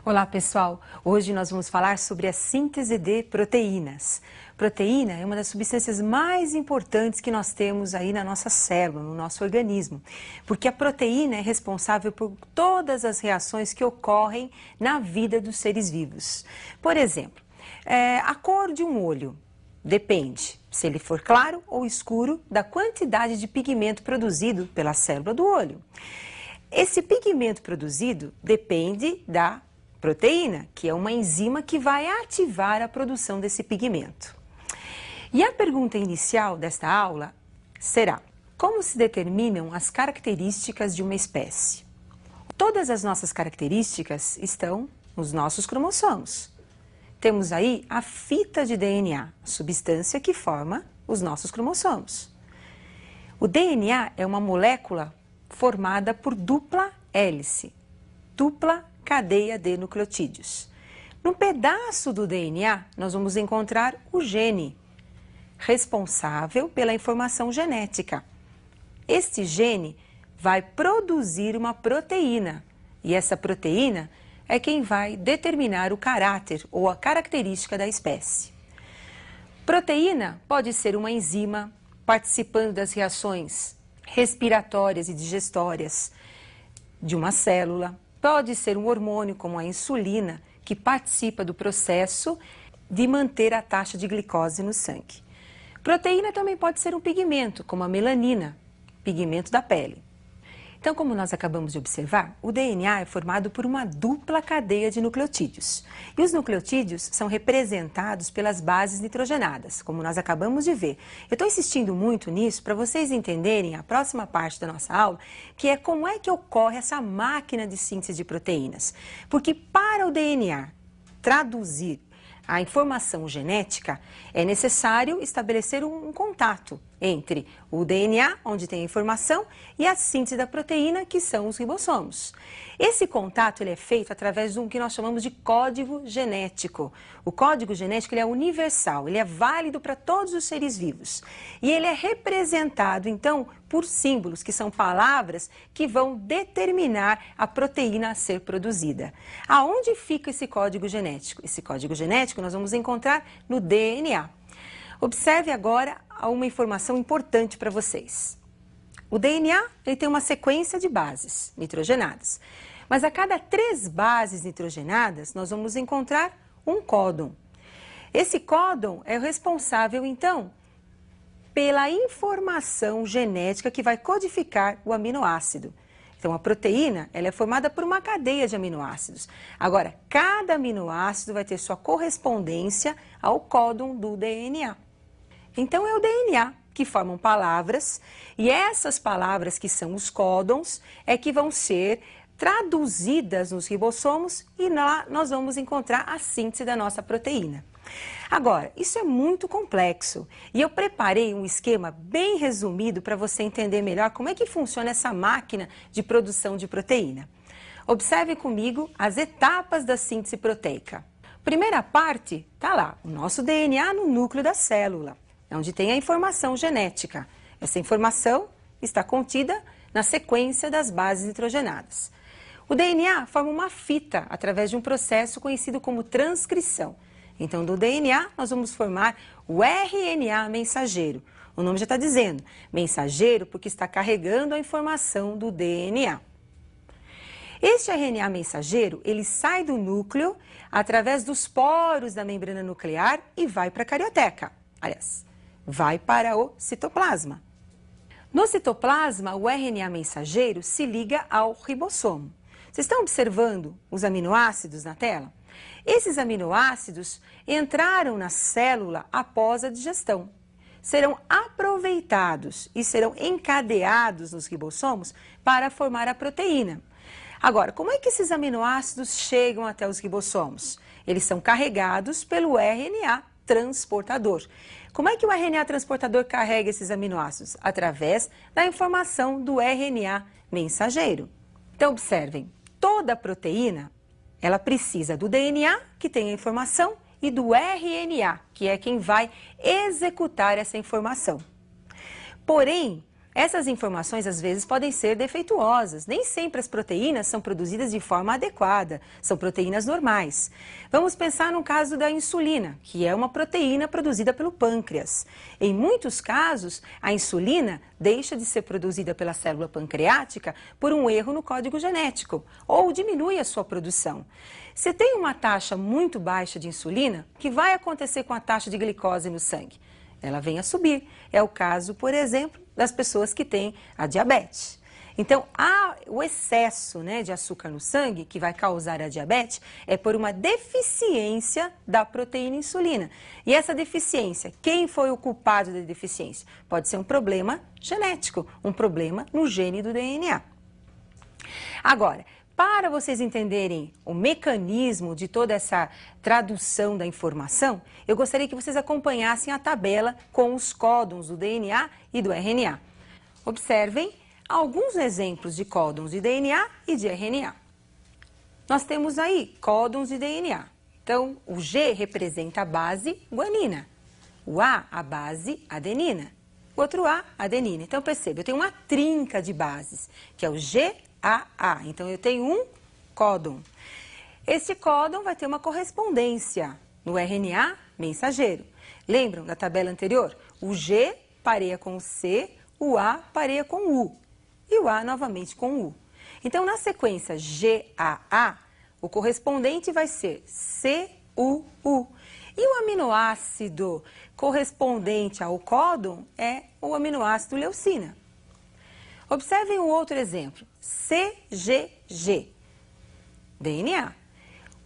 Olá pessoal, hoje nós vamos falar sobre a síntese de proteínas. Proteína é uma das substâncias mais importantes que nós temos aí na nossa célula, no nosso organismo, porque a proteína é responsável por todas as reações que ocorrem na vida dos seres vivos. Por exemplo, a cor de um olho depende, se ele for claro ou escuro, da quantidade de pigmento produzido pela célula do olho. Esse pigmento produzido depende da proteína, que é uma enzima que vai ativar a produção desse pigmento. E a pergunta inicial desta aula será: como se determinam as características de uma espécie? Todas as nossas características estão nos nossos cromossomos. Temos aí a fita de DNA, a substância que forma os nossos cromossomos. O DNA é uma molécula formada por dupla hélice, dupla cadeia de nucleotídeos. Num pedaço do DNA, nós vamos encontrar o gene, responsável pela informação genética. Este gene vai produzir uma proteína, e essa proteína é quem vai determinar o caráter ou a característica da espécie. Proteína pode ser uma enzima participando das reações respiratórias e digestórias de uma célula. Pode ser um hormônio, como a insulina, que participa do processo de manter a taxa de glicose no sangue. Proteína também pode ser um pigmento, como a melanina, pigmento da pele. Então, como nós acabamos de observar, o DNA é formado por uma dupla cadeia de nucleotídeos. E os nucleotídeos são representados pelas bases nitrogenadas, como nós acabamos de ver. Eu estou insistindo muito nisso para vocês entenderem a próxima parte da nossa aula, que é como é que ocorre essa máquina de síntese de proteínas. Porque para o DNA traduzir a informação genética, é necessário estabelecer um contato entre o DNA, onde tem a informação, e a síntese da proteína, que são os ribossomos. Esse contato ele é feito através de um que nós chamamos de código genético. O código genético ele é universal, ele é válido para todos os seres vivos. E ele é representado, então, por símbolos, que são palavras que vão determinar a proteína a ser produzida. Aonde fica esse código genético? Esse código genético nós vamos encontrar no DNA. Observe agora uma informação importante para vocês. O DNA ele tem uma sequência de bases nitrogenadas, mas a cada 3 bases nitrogenadas nós vamos encontrar um códon. Esse códon é o responsável, então, pela informação genética que vai codificar o aminoácido. Então, a proteína ela é formada por uma cadeia de aminoácidos. Agora, cada aminoácido vai ter sua correspondência ao códon do DNA. Então, é o DNA que formam palavras, e essas palavras que são os códons é que vão ser traduzidas nos ribossomos e lá nós vamos encontrar a síntese da nossa proteína. Agora, isso é muito complexo e eu preparei um esquema bem resumido para você entender melhor como é que funciona essa máquina de produção de proteína. Observe comigo as etapas da síntese proteica. Primeira parte, está lá, o nosso DNA no núcleo da célula, onde tem a informação genética. Essa informação está contida na sequência das bases nitrogenadas. O DNA forma uma fita através de um processo conhecido como transcrição. Então, do DNA, nós vamos formar o RNA mensageiro. O nome já está dizendo, mensageiro, porque está carregando a informação do DNA. Este RNA mensageiro, ele sai do núcleo através dos poros da membrana nuclear e vai para a carioteca. Aliás, vai para o citoplasma. No citoplasma, o RNA mensageiro se liga ao ribossomo. Vocês estão observando os aminoácidos na tela? Esses aminoácidos entraram na célula após a digestão. Serão aproveitados e serão encadeados nos ribossomos para formar a proteína. Agora, como é que esses aminoácidos chegam até os ribossomos? Eles são carregados pelo RNA transportador. Como é que o RNA transportador carrega esses aminoácidos? Através da informação do RNA mensageiro. Então, observem, toda proteína, ela precisa do DNA, que tem a informação, e do RNA, que é quem vai executar essa informação. Porém, Essas informações às vezes podem ser defeituosas. Nem sempre as proteínas são produzidas de forma adequada, são proteínas normais. Vamos pensar no caso da insulina, que é uma proteína produzida pelo pâncreas. Em muitos casos, a insulina deixa de ser produzida pela célula pancreática por um erro no código genético, ou diminui a sua produção. Se tem uma taxa muito baixa de insulina, o que vai acontecer com a taxa de glicose no sangue? Ela vem a subir. É o caso, por exemplo, das pessoas que têm a diabetes. Então, o excesso, de açúcar no sangue, que vai causar a diabetes, é por uma deficiência da proteína insulina. E essa deficiência, quem foi o culpado da deficiência? Pode ser um problema genético, um problema no gene do DNA. Agora, para vocês entenderem o mecanismo de toda essa tradução da informação, eu gostaria que vocês acompanhassem a tabela com os códons do DNA e do RNA. Observem alguns exemplos de códons de DNA e de RNA. Nós temos aí códons de DNA. Então, o G representa a base guanina, o A, a base adenina, o outro A, adenina. Então, perceba, eu tenho uma trinca de bases, que é o GAA. Então, eu tenho um códon. Esse códon vai ter uma correspondência no RNA mensageiro. Lembram da tabela anterior? O G pareia com o C, o A pareia com o U e o A novamente com o U. Então, na sequência GAA, o correspondente vai ser CUU. E o aminoácido correspondente ao códon é o aminoácido leucina. Observem um outro exemplo, CGG, DNA.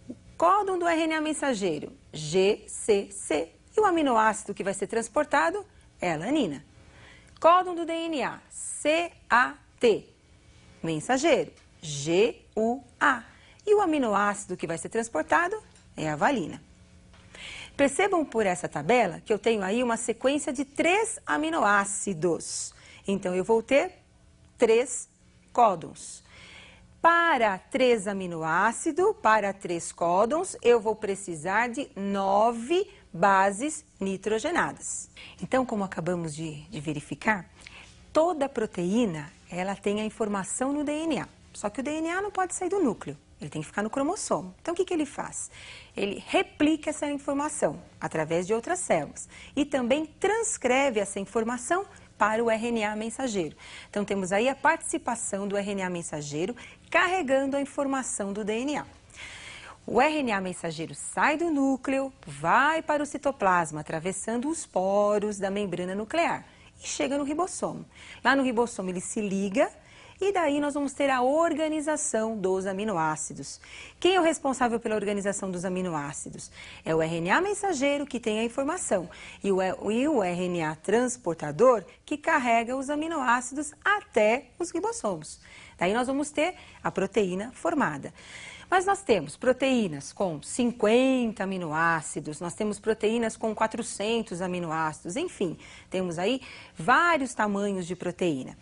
O códon do RNA mensageiro, GCC. E o aminoácido que vai ser transportado é a alanina. Códon do DNA, CAT, mensageiro, GUA. E o aminoácido que vai ser transportado é a valina. Percebam por essa tabela que eu tenho aí uma sequência de 3 aminoácidos. Então, eu vou ter 3 códons. Para 3 aminoácidos, para 3 códons, eu vou precisar de 9 bases nitrogenadas. Então, como acabamos de verificar, toda proteína ela tem a informação no DNA. Só que o DNA não pode sair do núcleo, ele tem que ficar no cromossomo. Então, o que ele faz? Ele replica essa informação através de outras células e também transcreve essa informação para o RNA mensageiro. Então, temos aí a participação do RNA mensageiro carregando a informação do DNA. O RNA mensageiro sai do núcleo, vai para o citoplasma, atravessando os poros da membrana nuclear e chega no ribossomo. Lá no ribossomo ele se liga e daí nós vamos ter a organização dos aminoácidos. Quem é o responsável pela organização dos aminoácidos? É o RNA mensageiro que tem a informação e o RNA transportador que carrega os aminoácidos até os ribossomos. Daí nós vamos ter a proteína formada. Mas nós temos proteínas com 50 aminoácidos, nós temos proteínas com 400 aminoácidos, enfim, temos aí vários tamanhos de proteína.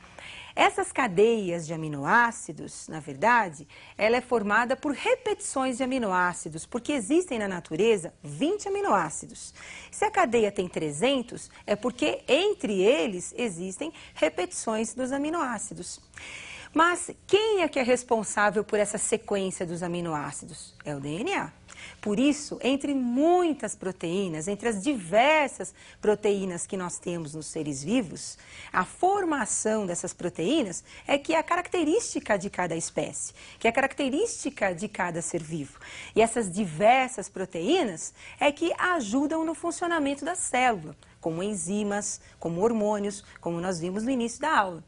Essas cadeias de aminoácidos, na verdade, ela é formada por repetições de aminoácidos, porque existem na natureza 20 aminoácidos. Se a cadeia tem 300, é porque entre eles existem repetições dos aminoácidos. Mas quem é que é responsável por essa sequência dos aminoácidos? É o DNA. Por isso, entre muitas proteínas, entre as diversas proteínas que nós temos nos seres vivos, a formação dessas proteínas é que é a característica de cada espécie, que é a característica de cada ser vivo. E essas diversas proteínas é que ajudam no funcionamento da célula, como enzimas, como hormônios, como nós vimos no início da aula.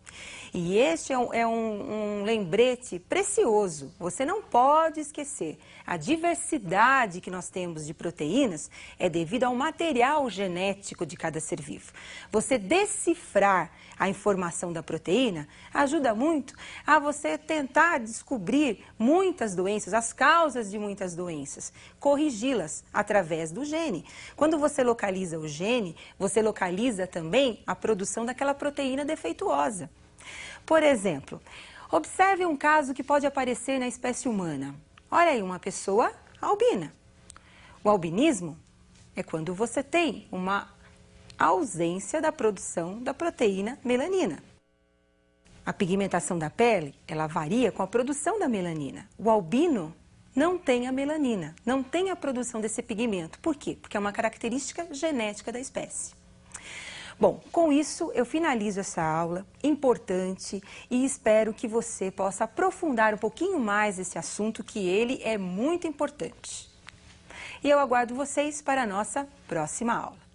E este é um lembrete precioso. Você não pode esquecer. A diversidade que nós temos de proteínas é devido ao material genético de cada ser vivo. Você decifrar a informação da proteína ajuda muito a você tentar descobrir muitas doenças, as causas de muitas doenças, corrigi-las através do gene. Quando você localiza o gene, você localiza também a produção daquela proteína defeituosa. Por exemplo, observe um caso que pode aparecer na espécie humana. Olha aí, uma pessoa albina. O albinismo é quando você tem uma ausência da produção da proteína melanina. A pigmentação da pele, ela varia com a produção da melanina. O albino não tem a melanina, não tem a produção desse pigmento. Por quê? Porque é uma característica genética da espécie. Bom, com isso eu finalizo essa aula importante e espero que você possa aprofundar um pouquinho mais esse assunto, que ele é muito importante. E eu aguardo vocês para a nossa próxima aula.